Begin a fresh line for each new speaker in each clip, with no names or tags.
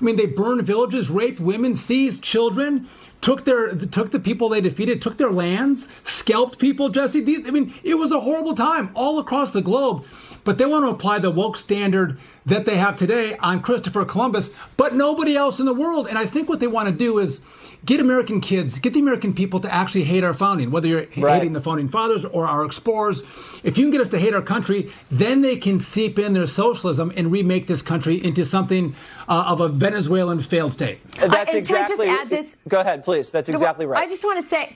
I mean, they burned villages, raped women, seized children, took the people they defeated, took their lands, scalped people, Jesse. I mean, it was a horrible time all across the globe. But they want to apply the woke standard that they have today on Christopher Columbus, but nobody else in the world. And I think what they want to do is get American kids, get the American people to actually hate our founding, whether you're hating the founding fathers or our explorers. If you can get us to hate our country, then they can seep in their socialism and remake this country into something of a Venezuelan failed state.
That's
exactly. Can I just add this?
Go ahead, please. That's exactly right.
I just want to say,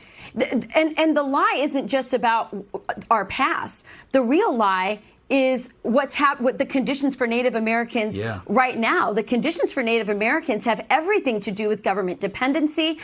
and the lie isn't just about our past. The real lie is what the conditions for Native Americans right now. The conditions for Native Americans have everything to do with government dependency,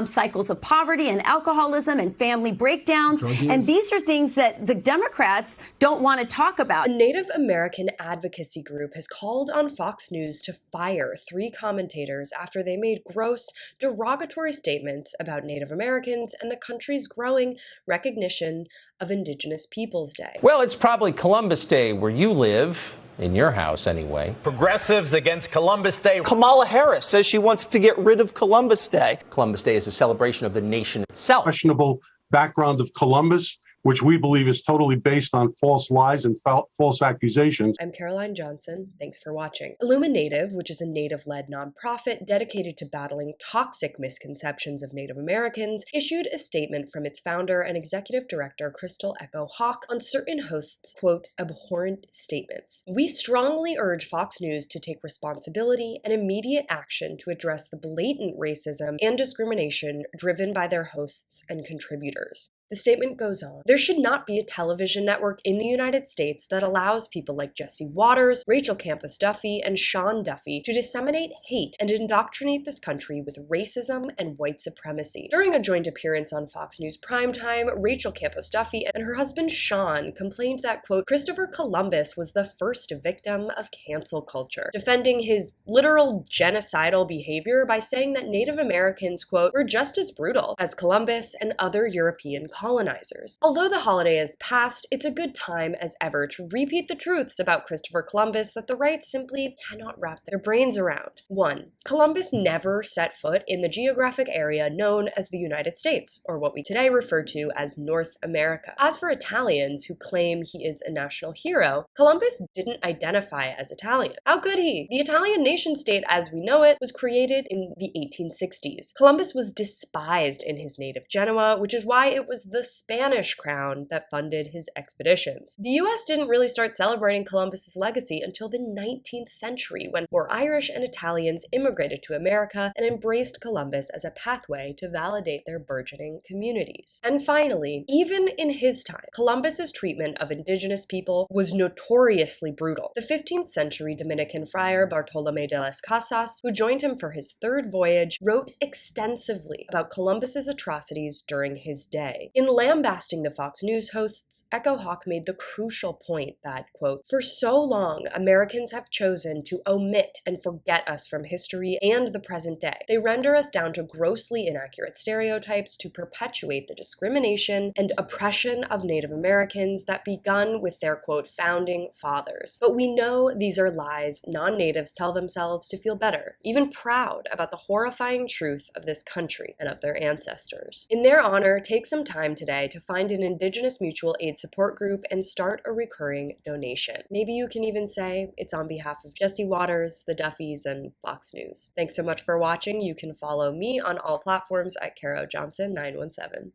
cycles of poverty and alcoholism and family breakdowns. And these are things that the Democrats don't want to talk about.
A Native American advocacy group has called on Fox News to fire 3 commentators after they made gross, derogatory statements about Native Americans and the country's growing recognition of Indigenous Peoples Day.
Well, it's probably Columbus Day where you live, in your house anyway.
Progressives against Columbus Day.
Kamala Harris says she wants to get rid of Columbus Day.
Columbus Day is a celebration of the nation itself.
Questionable background of Columbus, which we believe is totally based on false lies and false accusations.
I'm Caroline Johnson. Thanks for watching. IllumiNative, which is a Native-led nonprofit dedicated to battling toxic misconceptions of Native Americans, issued a statement from its founder and executive director, Crystal Echo Hawk, on certain hosts' quote, abhorrent statements. We strongly urge Fox News to take responsibility and immediate action to address the blatant racism and discrimination driven by their hosts and contributors. The statement goes on. There should not be a television network in the United States that allows people like Jesse Waters, Rachel Campos Duffy, and Sean Duffy to disseminate hate and indoctrinate this country with racism and white supremacy. During a joint appearance on Fox News Primetime, Rachel Campos Duffy and her husband Sean complained that, quote, Christopher Columbus was the first victim of cancel culture, defending his literal genocidal behavior by saying that Native Americans, quote, were just as brutal as Columbus and other European colonizers. Although the holiday has passed, it's a good time as ever to repeat the truths about Christopher Columbus that the right simply cannot wrap their brains around. 1. Columbus never set foot in the geographic area known as the United States, or what we today refer to as North America. As for Italians who claim he is a national hero, Columbus didn't identify as Italian. How could he? The Italian nation-state as we know it was created in the 1860s. Columbus was despised in his native Genoa, which is why it was the Spanish crown that funded his expeditions. The US didn't really start celebrating Columbus's legacy until the 19th century, when more Irish and Italians immigrated to America and embraced Columbus as a pathway to validate their burgeoning communities. And finally, even in his time, Columbus's treatment of indigenous people was notoriously brutal. The 15th century Dominican friar Bartolomé de las Casas, who joined him for his 3rd voyage, wrote extensively about Columbus's atrocities during his day. In lambasting the Fox News hosts, Echo Hawk made the crucial point that, quote, for so long, Americans have chosen to omit and forget us from history and the present day. They render us down to grossly inaccurate stereotypes to perpetuate the discrimination and oppression of Native Americans that begun with their, quote, founding fathers. But we know these are lies non-natives tell themselves to feel better, even proud about the horrifying truth of this country and of their ancestors. In their honor, take some time today to find an Indigenous mutual aid support group and start a recurring donation. Maybe you can even say it's on behalf of Jesse Waters, the Duffys, and Fox News. Thanks so much for watching. You can follow me on all platforms at Caro Johnson 917.